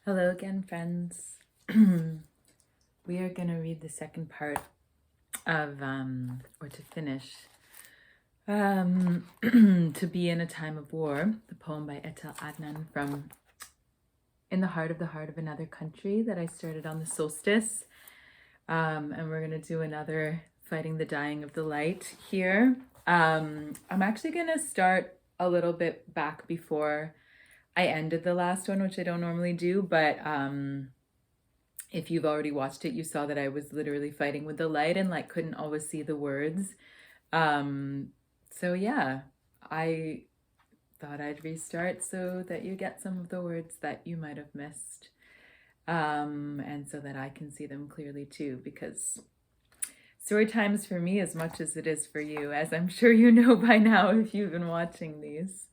Hello again, friends. We are going to read the second part of, or to finish, To Be in a Time of War, the poem by Etel Adnan from In the Heart of Another Country that I started on the solstice. And we're going to do another Fighting the Dying of the Light here. I'm actually going to start a little bit back before I ended the last one, which I don't normally do, but if you've already watched it, you saw that I was literally fighting with the light and like couldn't always see the words. So yeah, I thought I'd restart so that you get some of the words that you might have missed. And so that I can see them clearly too, because story time's for me as much as it is for you, as I'm sure you know by now if you've been watching these.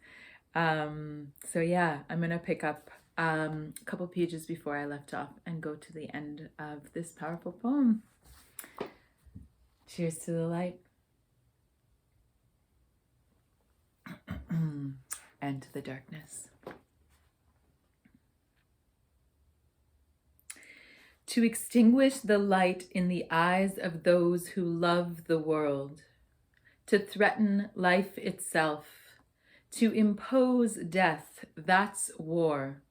So yeah, I'm gonna pick up a couple pages before I left off and go to the end of this powerful poem. Cheers to the light and to the darkness. To extinguish the light in the eyes of those who love the world, to threaten life itself, to impose death, that's war.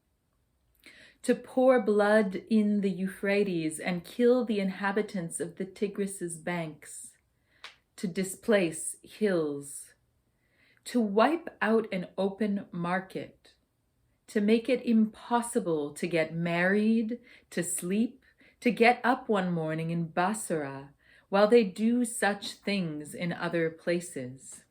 To pour blood in the Euphrates and kill the inhabitants of the Tigris's banks, to displace hills, to wipe out an open market, to make it impossible to get married, to sleep, to get up one morning in Basra while they do such things in other places,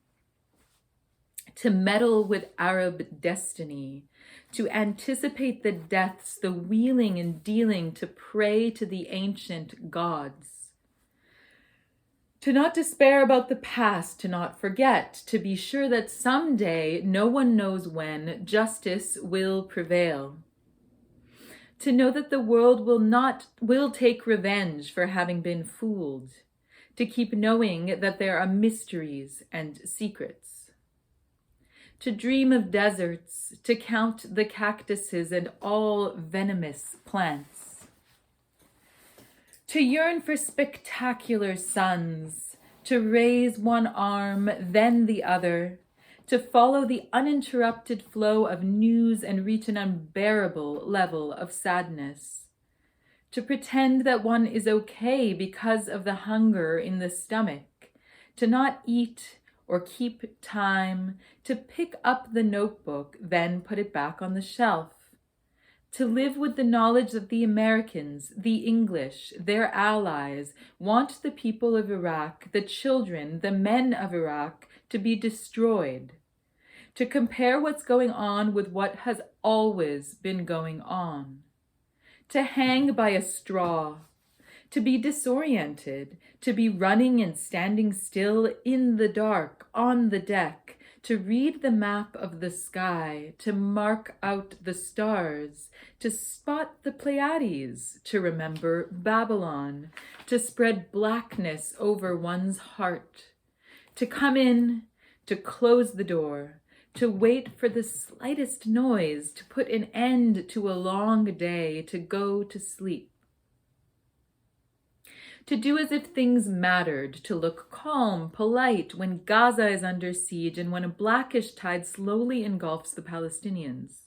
to meddle with Arab destiny, to anticipate the deaths, the wheeling and dealing, to pray to the ancient gods, to not despair about the past, to not forget, to be sure that someday, no one knows when, justice will prevail, to know that the world will take revenge for having been fooled, to keep knowing that there are mysteries and secrets, to dream of deserts, to count the cactuses and all venomous plants, to yearn for spectacular suns, to raise one arm, then the other, to follow the uninterrupted flow of news and reach an unbearable level of sadness, to pretend that one is okay because of the hunger in the stomach, to not eat or keep time, to pick up the notebook, then put it back on the shelf, to live with the knowledge that the Americans, the English, their allies, want the people of Iraq, the children, the men of Iraq, to be destroyed, to compare what's going on with what has always been going on, to hang by a straw, to be disoriented, to be running and standing still in the dark, on the deck, to read the map of the sky, to mark out the stars, to spot the Pleiades, to remember Babylon, to spread blackness over one's heart, to come in, to close the door, to wait for the slightest noise, to put an end to a long day, to go to sleep, to do as if things mattered, to look calm, polite when Gaza is under siege and when a blackish tide slowly engulfs the Palestinians.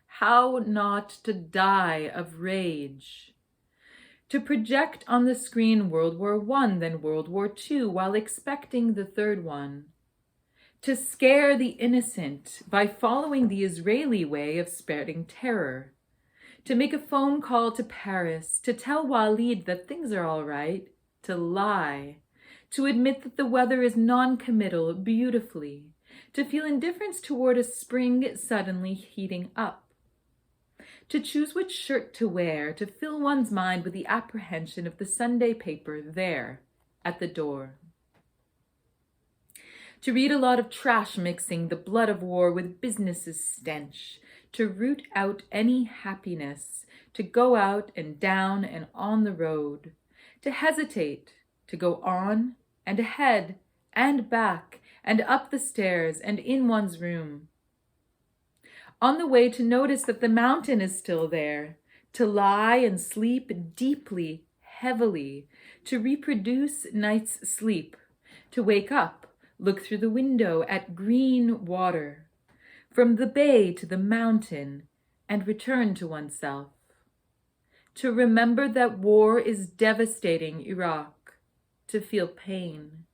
How not to die of rage? To project on the screen World War I, then World War II, while expecting the third one. To scare the innocent by following the Israeli way of spreading terror. To make a phone call to Paris, to tell Walid that things are all right, to lie, to admit that the weather is non-committal beautifully, to feel indifference toward a spring suddenly heating up, to choose which shirt to wear, to fill one's mind with the apprehension of the Sunday paper there at the door. To read a lot of trash mixing the blood of war with business's stench, to root out any happiness, to go out and down and on the road, to hesitate, to go on and ahead and back and up the stairs and in one's room. On the way to notice that the mountain is still there, to lie and sleep deeply, heavily, to reproduce night's sleep, to wake up, look through the window at green water, from the bay to the mountain, and return to oneself. To remember that war is devastating Iraq, to feel pain.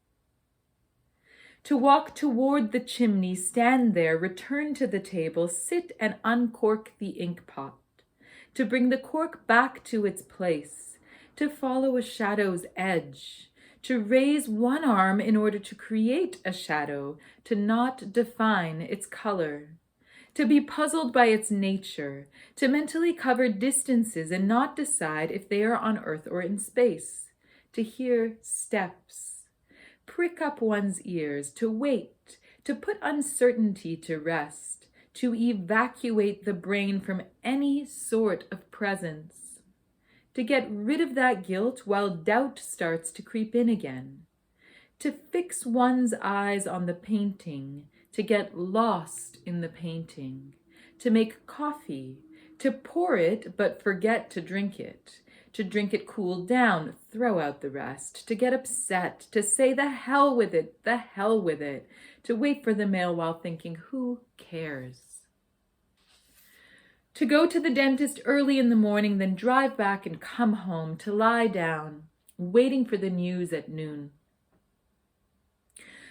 To walk toward the chimney, stand there, return to the table, sit and uncork the ink pot. To bring the cork back to its place, to follow a shadow's edge, to raise one arm in order to create a shadow, to not define its color, to be puzzled by its nature, to mentally cover distances and not decide if they are on Earth or in space, to hear steps, prick up one's ears, to wait, to put uncertainty to rest, to evacuate the brain from any sort of presence, to get rid of that guilt while doubt starts to creep in again, to fix one's eyes on the painting, to get lost in the painting, to make coffee, to pour it but forget to drink it, to drink it cooled down, throw out the rest, to get upset, to say the hell with it, to wait for the mail while thinking, who cares? To go to the dentist early in the morning, then drive back and come home, to lie down, waiting for the news at noon.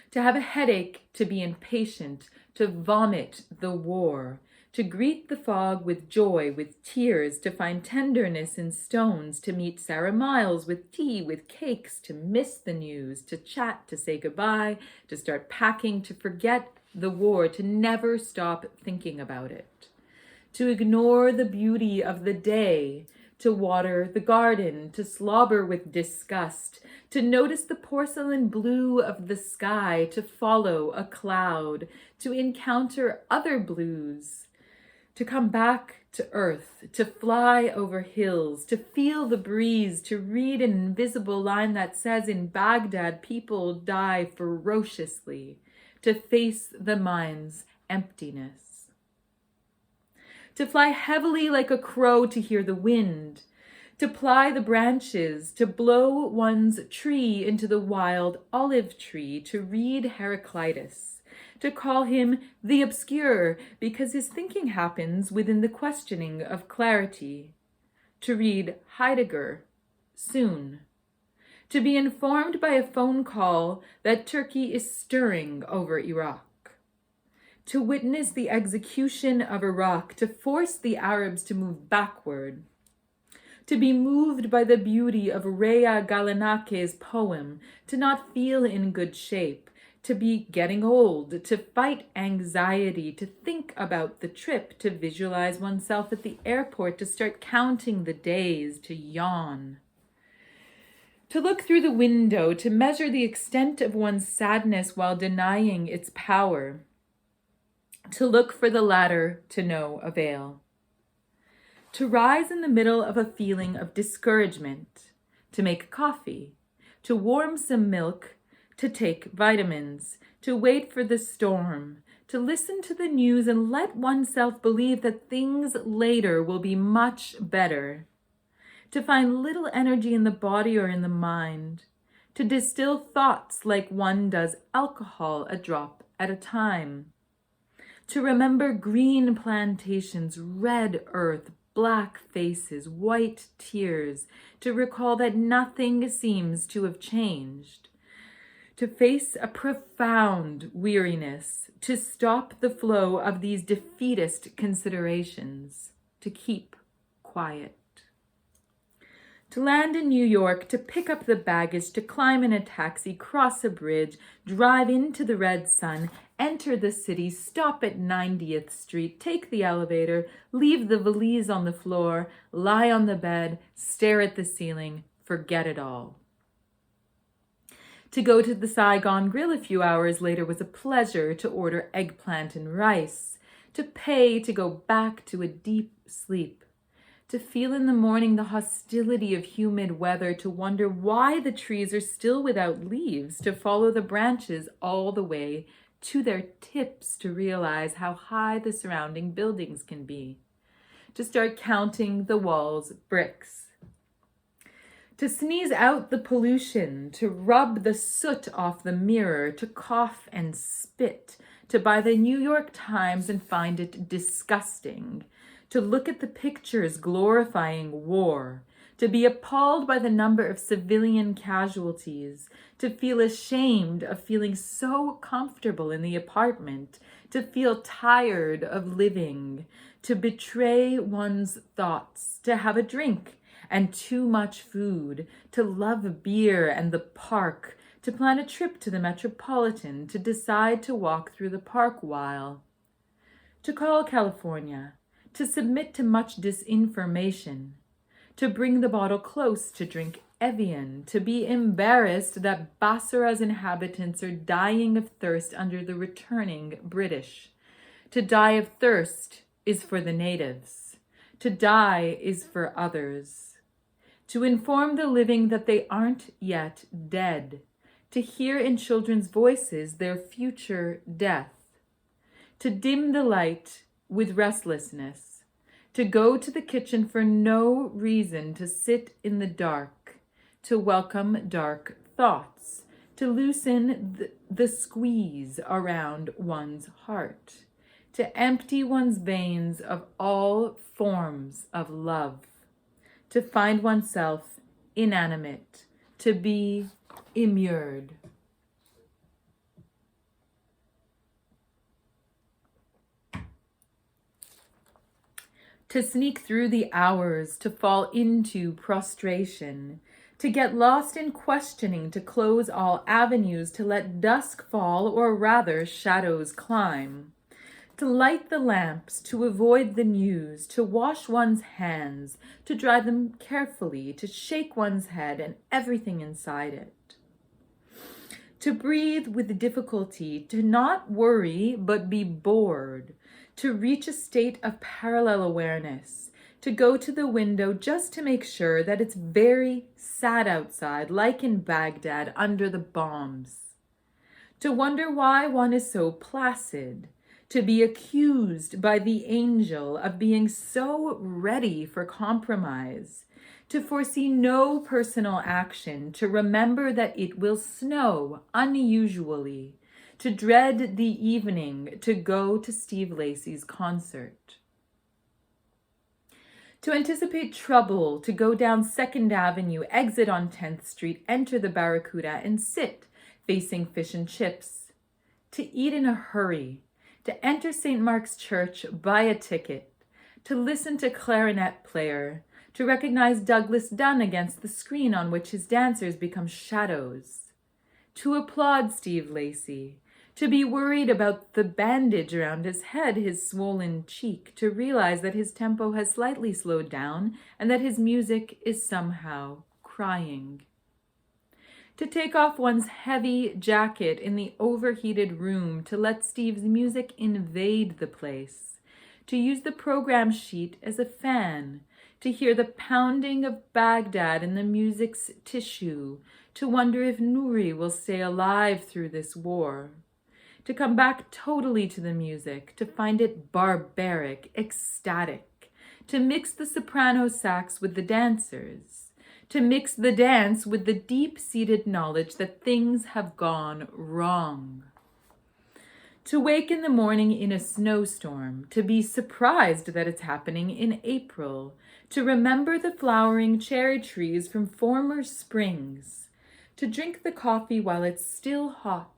To have a headache, to be impatient, to vomit the war, to greet the fog with joy, with tears, to find tenderness in stones, to meet Sarah Miles with tea, with cakes, to miss the news, to chat, to say goodbye, to start packing, to forget the war, to never stop thinking about it, to ignore the beauty of the day, to water the garden, to slobber with disgust, to notice the porcelain blue of the sky, to follow a cloud, to encounter other blues, to come back to earth, to fly over hills, to feel the breeze, to read an invisible line that says in Baghdad people die ferociously, to face the mind's emptiness. To fly heavily like a crow to hear the wind, to ply the branches, to blow one's tree into the wild olive tree, to read Heraclitus, to call him the obscure because his thinking happens within the questioning of clarity, to read Heidegger soon, to be informed by a phone call that Turkey is stirring over Iraq, to witness the execution of Iraq, to force the Arabs to move backward, to be moved by the beauty of Rhea Galanake's poem, to not feel in good shape, to be getting old, to fight anxiety, to think about the trip, to visualize oneself at the airport, to start counting the days, to yawn, to look through the window, to measure the extent of one's sadness while denying its power, to look for the latter to no avail, to rise in the middle of a feeling of discouragement, to make coffee, to warm some milk, to take vitamins, to wait for the storm, to listen to the news and let oneself believe that things later will be much better, to find little energy in the body or in the mind, to distill thoughts like one does alcohol, a drop at a time, to remember green plantations, red earth, black faces, white tears, to recall that nothing seems to have changed, to face a profound weariness, to stop the flow of these defeatist considerations, to keep quiet. To land in New York, to pick up the baggage, to climb in a taxi, cross a bridge, drive into the red sun, enter the city, stop at 90th Street, take the elevator, leave the valise on the floor, lie on the bed, stare at the ceiling, forget it all. To go to the Saigon Grill a few hours later was a pleasure, to order eggplant and rice, to pay to go back to a deep sleep, to feel in the morning the hostility of humid weather, to wonder why the trees are still without leaves, to follow the branches all the way to their tips to realize how high the surrounding buildings can be, to start counting the walls' bricks, to sneeze out the pollution, to rub the soot off the mirror, to cough and spit, to buy the New York Times and find it disgusting, to look at the pictures glorifying war, to be appalled by the number of civilian casualties, to feel ashamed of feeling so comfortable in the apartment, to feel tired of living, to betray one's thoughts, to have a drink and too much food, to love beer and the park, to plan a trip to the Metropolitan, to decide to walk through the park while, to call California, to submit to much disinformation, to bring the bottle close to drink Evian, to be embarrassed that Basra's inhabitants are dying of thirst under the returning British. To die of thirst is for the natives. To die is for others. To inform the living that they aren't yet dead. To hear in children's voices their future death. To dim the light with restlessness. To go to the kitchen for no reason, to sit in the dark, to welcome dark thoughts, to loosen the squeeze around one's heart, to empty one's veins of all forms of love, to find oneself inanimate, to be immured. To sneak through the hours, to fall into prostration, to get lost in questioning, to close all avenues, to let dusk fall, or rather shadows climb, to light the lamps, to avoid the news, to wash one's hands, to dry them carefully, to shake one's head and everything inside it, to breathe with difficulty, to not worry but be bored, to reach a state of parallel awareness, to go to the window just to make sure that it's very sad outside, like in Baghdad under the bombs, to wonder why one is so placid, to be accused by the angel of being so ready for compromise, to foresee no personal action, to remember that it will snow unusually, to dread the evening to go to Steve Lacy's concert, to anticipate trouble, to go down 2nd Avenue, exit on 10th Street, enter the Barracuda, and sit facing fish and chips, to eat in a hurry, to enter St. Mark's Church, buy a ticket, to listen to clarinet player, to recognize Douglas Dunn against the screen on which his dancers become shadows, to applaud Steve Lacy, to be worried about the bandage around his head, his swollen cheek, to realize that his tempo has slightly slowed down and that his music is somehow crying. To take off one's heavy jacket in the overheated room, to let Steve's music invade the place, to use the program sheet as a fan, to hear the pounding of Baghdad in the music's tissue, to wonder if Nouri will stay alive through this war, to come back totally to the music, to find it barbaric, ecstatic, to mix the soprano sax with the dancers, to mix the dance with the deep-seated knowledge that things have gone wrong, to wake in the morning in a snowstorm, to be surprised that it's happening in April, to remember the flowering cherry trees from former springs, to drink the coffee while it's still hot,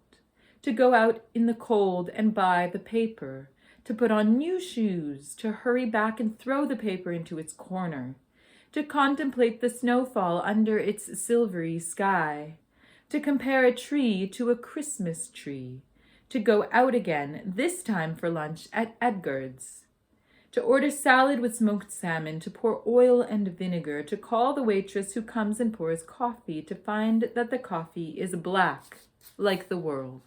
to go out in the cold and buy the paper, to put on new shoes, to hurry back and throw the paper into its corner, to contemplate the snowfall under its silvery sky, to compare a tree to a Christmas tree, to go out again, this time for lunch at Edgar's, to order salad with smoked salmon, to pour oil and vinegar, to call the waitress who comes and pours coffee, to find that the coffee is black, like the world.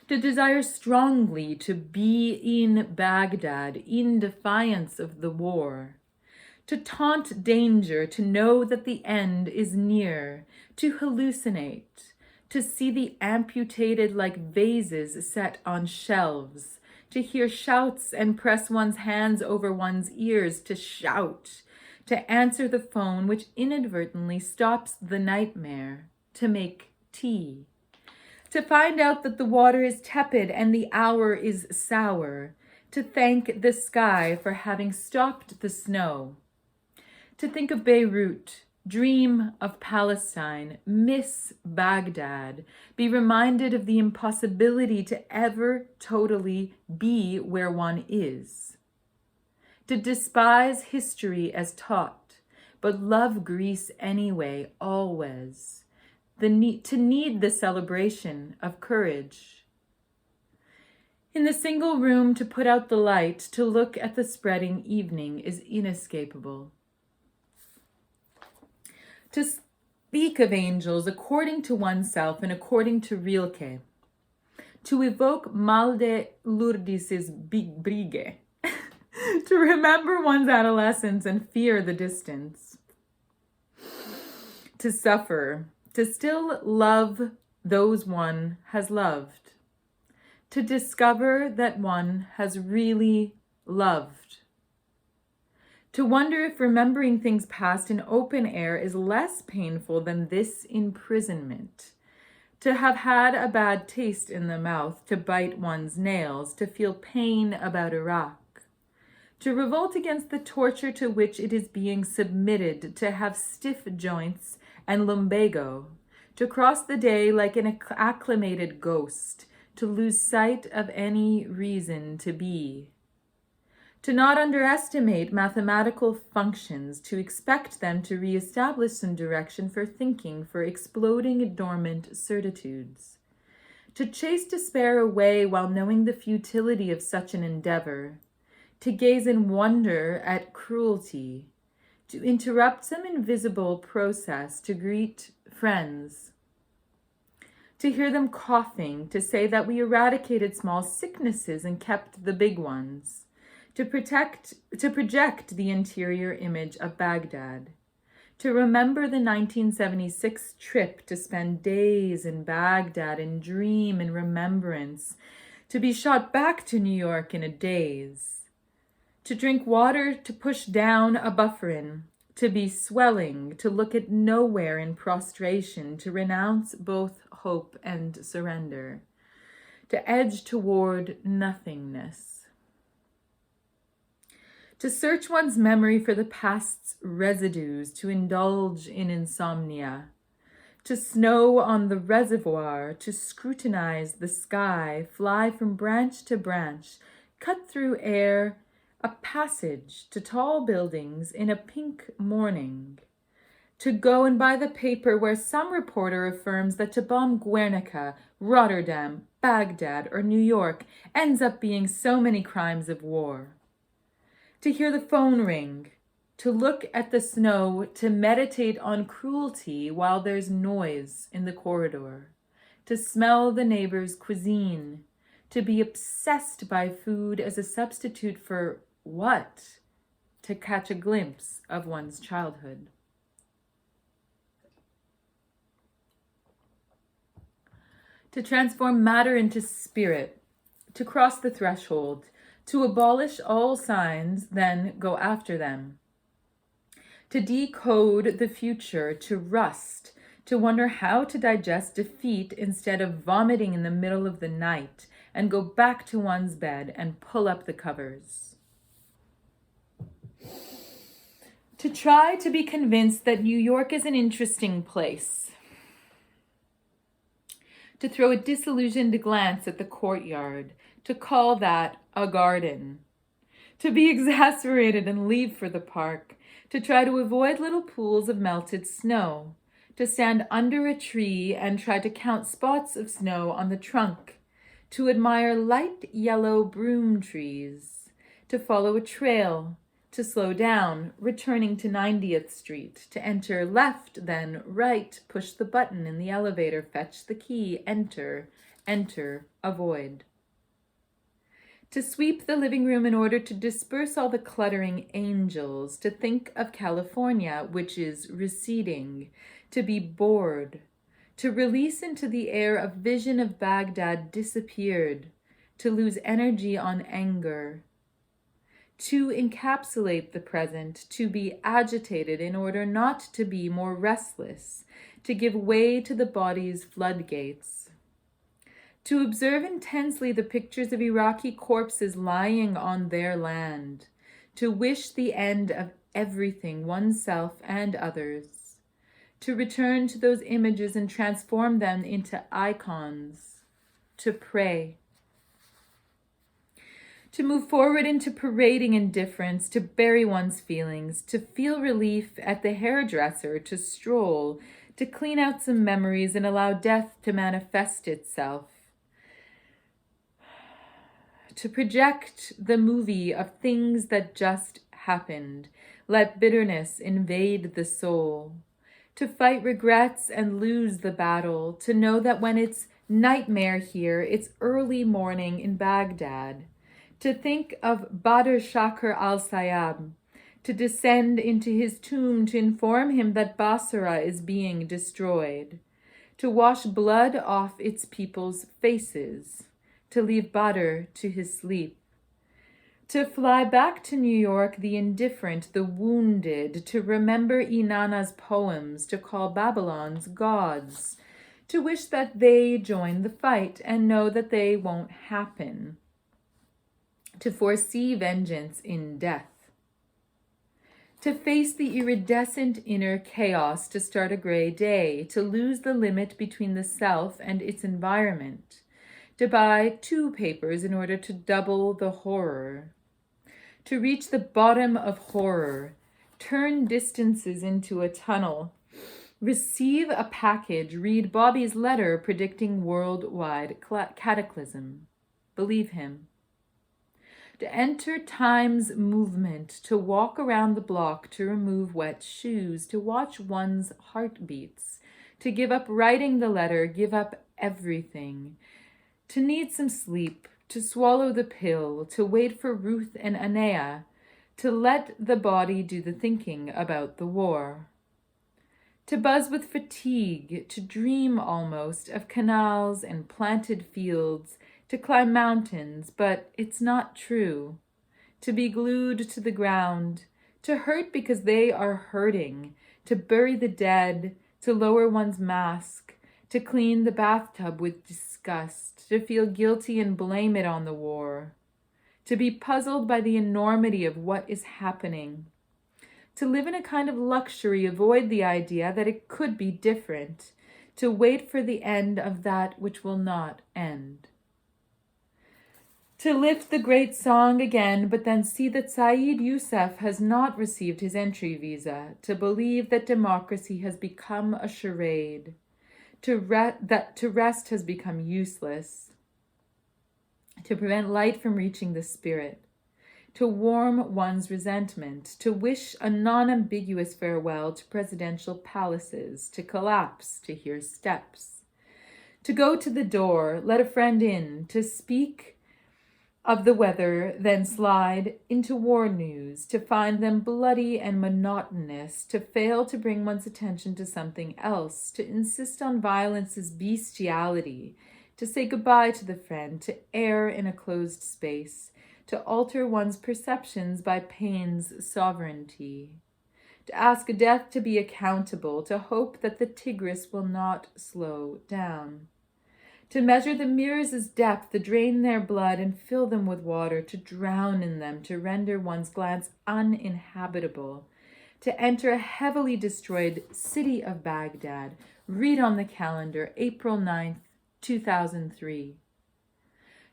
To desire strongly to be in Baghdad in defiance of the war, to taunt danger, to know that the end is near, to hallucinate, to see the amputated like vases set on shelves, to hear shouts and press one's hands over one's ears to shout, to answer the phone which inadvertently stops the nightmare, to make tea, to find out that the water is tepid and the hour is sour, to thank the sky for having stopped the snow, to think of Beirut, dream of Palestine, miss Baghdad, be reminded of the impossibility to ever totally be where one is, to despise history as taught, but love Greece anyway, always, to need the celebration of courage. In the single room, to put out the light, to look at the spreading evening is inescapable. To speak of angels according to oneself and according to Rilke. To evoke Malde Lourdis's brighe. To remember one's adolescence and fear the distance. To suffer. To still love those one has loved. To discover that one has really loved. To wonder if remembering things past in open air is less painful than this imprisonment. To have had a bad taste in the mouth, to bite one's nails, to feel pain about Iraq. To revolt against the torture to which it is being submitted, to have stiff joints and lumbago, to cross the day like an acclimated ghost, to lose sight of any reason to be. To not underestimate mathematical functions, to expect them to reestablish some direction for thinking, for exploding dormant certitudes. To chase despair away while knowing the futility of such an endeavor. To gaze in wonder at cruelty. To interrupt some invisible process, to greet friends. To hear them coughing, to say that we eradicated small sicknesses and kept the big ones. To project the interior image of Baghdad, to remember the 1976 trip to spend days in Baghdad and dream in remembrance, to be shot back to New York in a daze, to drink water, to push down a bufferin, to be swelling, to look at nowhere in prostration, to renounce both hope and surrender, to edge toward nothingness. To search one's memory for the past's residues, to indulge in insomnia, to snow on the reservoir, to scrutinize the sky, fly from branch to branch, cut through air, a passage to tall buildings in a pink morning, to go and buy the paper where some reporter affirms that to bomb Guernica, Rotterdam, Baghdad, or New York ends up being so many crimes of war. To hear the phone ring, to look at the snow, to meditate on cruelty while there's noise in the corridor, to smell the neighbor's cuisine, to be obsessed by food as a substitute for what? To catch a glimpse of one's childhood. To transform matter into spirit, to cross the threshold, to abolish all signs, then go after them. To decode the future, to rust, to wonder how to digest defeat instead of vomiting in the middle of the night, and go back to one's bed and pull up the covers. To try to be convinced that New York is an interesting place. To throw a disillusioned glance at the courtyard, to call that a garden, to be exasperated and leave for the park, to try to avoid little pools of melted snow, to stand under a tree and try to count spots of snow on the trunk, to admire light yellow broom trees, to follow a trail, to slow down, returning to 90th Street, to enter left, then right, push the button in the elevator, fetch the key, enter, avoid. To sweep the living room in order to disperse all the cluttering angels, to think of California, which is receding, to be bored, to release into the air a vision of Baghdad disappeared, to lose energy on anger, to encapsulate the present, to be agitated in order not to be more restless, to give way to the body's floodgates, to observe intensely the pictures of Iraqi corpses lying on their land, to wish the end of everything, oneself and others, to return to those images and transform them into icons, to pray, to move forward into parading indifference, to bury one's feelings, to feel relief at the hairdresser, to stroll, to clean out some memories and allow death to manifest itself, to project the movie of things that just happened, let bitterness invade the soul, to fight regrets and lose the battle, to know that when it's nightmare here, it's early morning in Baghdad, to think of Badr Shakr al-Sayyab, to descend into his tomb to inform him that Basra is being destroyed, to wash blood off its people's faces, to leave Badr to his sleep, to fly back to New York the indifferent, the wounded, to remember Inanna's poems, to call Babylon's gods, to wish that they join the fight and know that they won't happen, to foresee vengeance in death, to face the iridescent inner chaos, to start a gray day, to lose the limit between the self and its environment, to buy 2 papers in order to double the horror, to reach the bottom of horror, turn distances into a tunnel, receive a package, read Bobby's letter predicting worldwide cataclysm, believe him, to enter time's movement, to walk around the block, to remove wet shoes, to watch one's heartbeats, to give up writing the letter, give up everything, to need some sleep, to swallow the pill, to wait for Ruth and Anea, to let the body do the thinking about the war, to buzz with fatigue, to dream almost of canals and planted fields, to climb mountains, but it's not true, to be glued to the ground, to hurt because they are hurting, to bury the dead, to lower one's mask, to clean the bathtub with disgust, to feel guilty and blame it on the war, to be puzzled by the enormity of what is happening, to live in a kind of luxury, avoid the idea that it could be different, to wait for the end of that which will not end. To lift the great song again, but then see that Saeed Youssef has not received his entry visa, to believe that democracy has become a charade, that to rest has become useless, to prevent light from reaching the spirit, to warm one's resentment, to wish a non-ambiguous farewell to presidential palaces, to collapse, to hear steps, to go to the door, let a friend in, to speak of the weather, then slide into war news, to find them bloody and monotonous, to fail to bring one's attention to something else, to insist on violence's bestiality, to say goodbye to the friend, to err in a closed space, to alter one's perceptions by pain's sovereignty, to ask death to be accountable, to hope that the Tigris will not slow down, to measure the mirrors' depth, to drain their blood and fill them with water, to drown in them, to render one's glance uninhabitable, to enter a heavily destroyed city of Baghdad, read on the calendar, April 9th, 2003.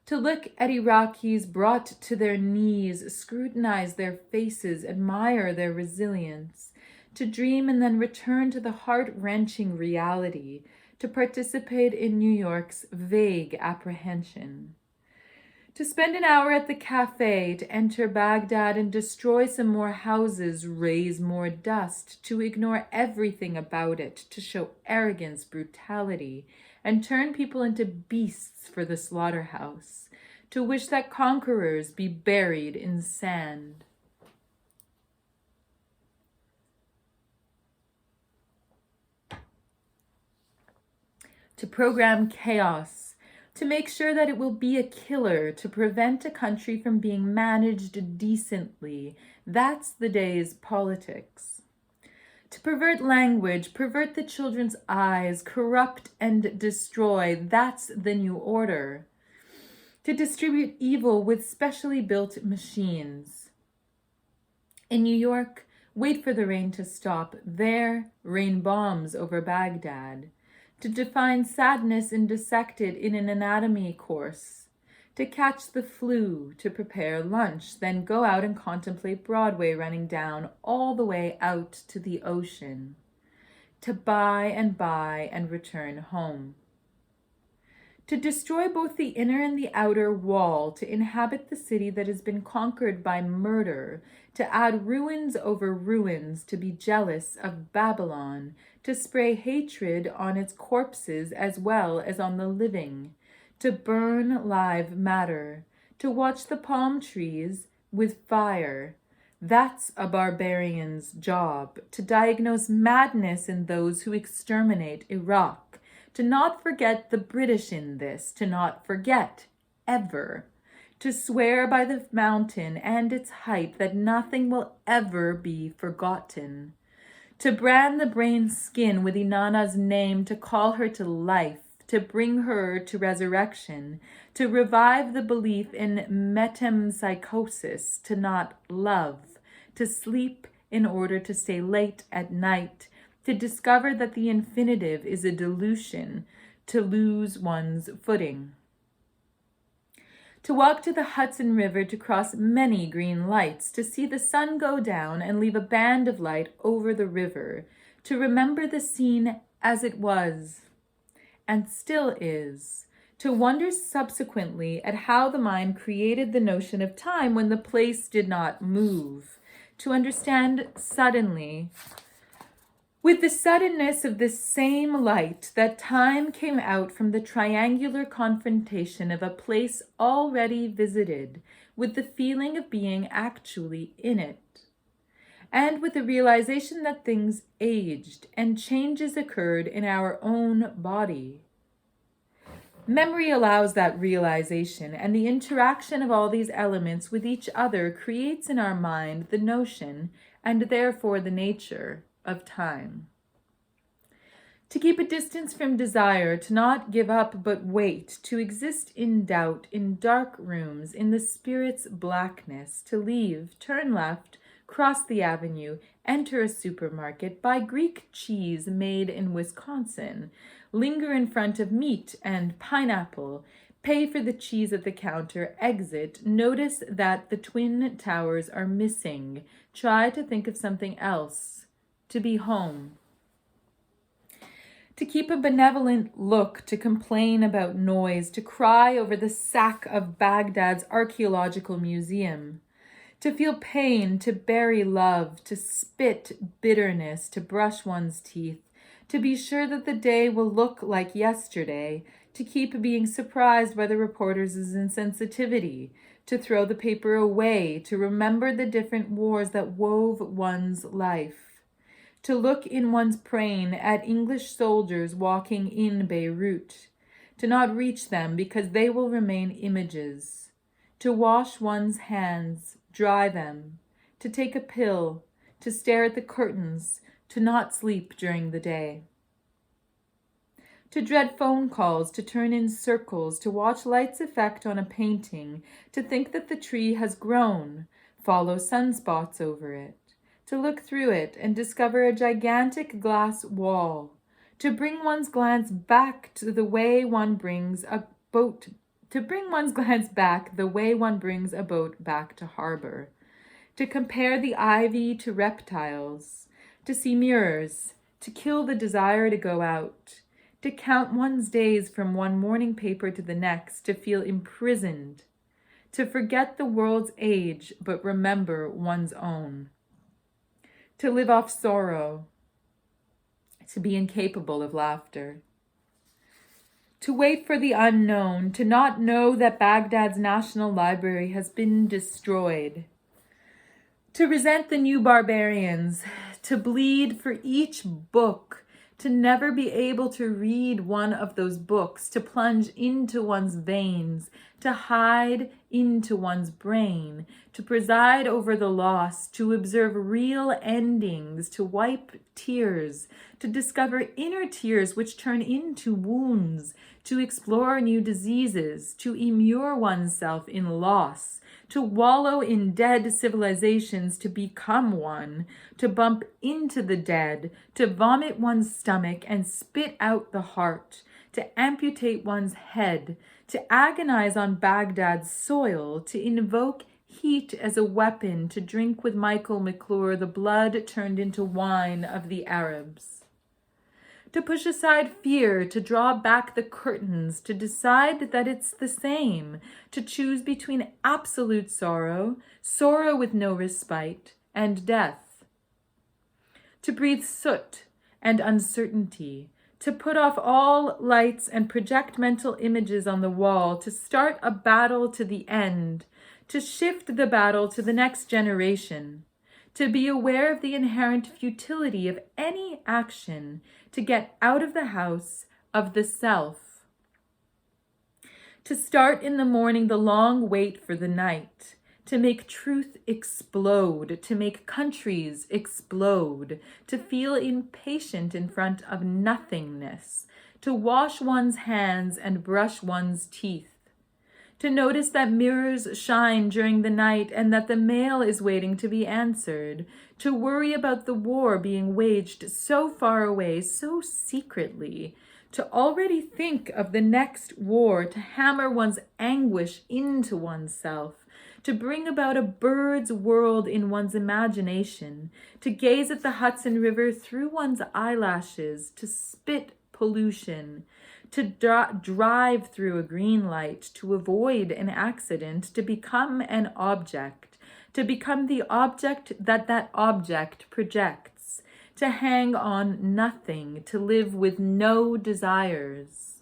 To look at Iraqis brought to their knees, scrutinize their faces, admire their resilience, to dream and then return to the heart-wrenching reality, to participate in New York's vague apprehension, to spend an hour at the cafe, to enter Baghdad and destroy some more houses, raise more dust, to ignore everything about it, to show arrogance, brutality, and turn people into beasts for the slaughterhouse, to wish that conquerors be buried in sand. to program chaos, to make sure that it will be a killer, to prevent a country from being managed decently. That's the day's politics. To pervert language, pervert the children's eyes, corrupt and destroy. That's the new order. To distribute evil with specially built machines. In New York, wait for the rain to stop. There, rain bombs over Baghdad. To define sadness and dissect it in an anatomy course. To catch the flu, to prepare lunch, then go out and contemplate Broadway running down all the way out to the ocean. To buy and return home. To destroy both the inner and the outer wall, to inhabit the city that has been conquered by murder, to add ruins over ruins, to be jealous of Babylon, to spray hatred on its corpses as well as on the living, to burn live matter, to watch the palm trees with fire. That's a barbarian's job, to diagnose madness in those who exterminate Iraq, to not forget the British in this, to not forget, ever, to swear by the mountain and its height that nothing will ever be forgotten, to brand the brain's skin with Inanna's name, to call her to life, to bring her to resurrection, to revive the belief in metempsychosis, to not love, to sleep in order to stay late at night, to discover that the infinitive is a dilution, to lose one's footing. To walk to the Hudson River, to cross many green lights, to see the sun go down and leave a band of light over the river, to remember the scene as it was and still is, to wonder subsequently at how the mind created the notion of time when the place did not move, to understand suddenly, with the suddenness of this same light, that time came out from the triangular confrontation of a place already visited, with the feeling of being actually in it, and with the realization that things aged and changes occurred in our own body. Memory allows that realization, and the interaction of all these elements with each other creates in our mind the notion, and therefore the nature, of time. To keep a distance from desire, to not give up but wait, to exist in doubt, in dark rooms, in the spirit's blackness, to leave, turn left, cross the avenue, enter a supermarket, buy Greek cheese made in Wisconsin, linger in front of meat and pineapple, pay for the cheese at the counter, exit, notice that the twin towers are missing, try to think of something else, to be home. To keep a benevolent look, to complain about noise, to cry over the sack of Baghdad's archaeological museum, to feel pain, to bury love, to spit bitterness, to brush one's teeth, to be sure that the day will look like yesterday, to keep being surprised by the reporters' insensitivity, to throw the paper away, to remember the different wars that wove one's life, to look in one's brain at English soldiers walking in Beirut, to not reach them because they will remain images, to wash one's hands, dry them, to take a pill, to stare at the curtains, to not sleep during the day. To dread phone calls, to turn in circles, to watch light's effect on a painting, to think that the tree has grown, follow sunspots over it, to look through it and discover a gigantic glass wall, to bring one's glance back to the way one brings a boat, to bring one's glance back the way one brings a boat back to harbor, to compare the ivy to reptiles, to see mirrors, to kill the desire to go out, to count one's days from one morning paper to the next, to feel imprisoned, to forget the world's age but remember one's own, to live off sorrow, to be incapable of laughter, to wait for the unknown, to not know that Baghdad's National Library has been destroyed, to resent the new barbarians, to bleed for each book, to never be able to read one of those books, to plunge into one's veins, to hide into one's brain, to preside over the loss, to observe real endings, to wipe tears, to discover inner tears which turn into wounds, to explore new diseases, to immure oneself in loss, to wallow in dead civilizations, to become one, to bump into the dead, to vomit one's stomach and spit out the heart, to amputate one's head, to agonize on Baghdad's soil, to invoke heat as a weapon, to drink with Michael McClure the blood turned into wine of the Arabs. To push aside fear, to draw back the curtains, to decide that it's the same, to choose between absolute sorrow, sorrow with no respite, and death. To breathe soot and uncertainty, to put off all lights and project mental images on the wall, to start a battle to the end, to shift the battle to the next generation, to be aware of the inherent futility of any action, to get out of the house of the self. To start in the morning the long wait for the night, to make truth explode, to make countries explode, to feel impatient in front of nothingness, to wash one's hands and brush one's teeth, to notice that mirrors shine during the night and that the mail is waiting to be answered, to worry about the war being waged so far away, so secretly, to already think of the next war, to hammer one's anguish into oneself, to bring about a bird's world in one's imagination, to gaze at the Hudson River through one's eyelashes, to spit pollution, to drive through a green light, to avoid an accident, to become an object, to become the object that that object projects, to hang on nothing, to live with no desires,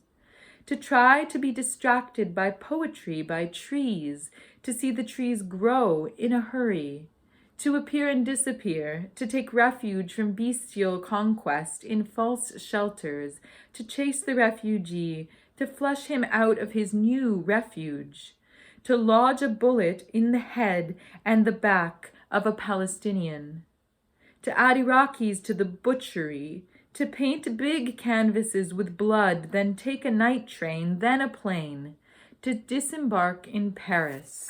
to try to be distracted by poetry, by trees, to see the trees grow in a hurry, to appear and disappear, to take refuge from bestial conquest in false shelters, to chase the refugee, to flush him out of his new refuge, to lodge a bullet in the head and the back of a Palestinian, to add Iraqis to the butchery, to paint big canvases with blood, then take a night train, then a plane, to disembark in Paris,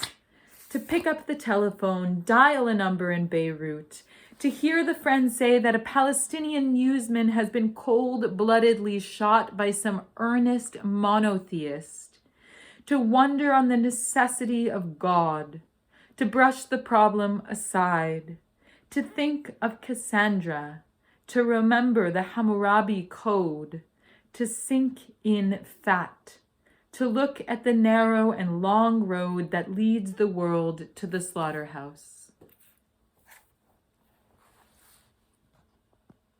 to pick up the telephone, dial a number in Beirut, to hear the friend say that a Palestinian newsman has been cold-bloodedly shot by some earnest monotheist, to wonder on the necessity of God, to brush the problem aside, to think of Cassandra, to remember the Hammurabi Code, to sink in fat, to look at the narrow and long road that leads the world to the slaughterhouse.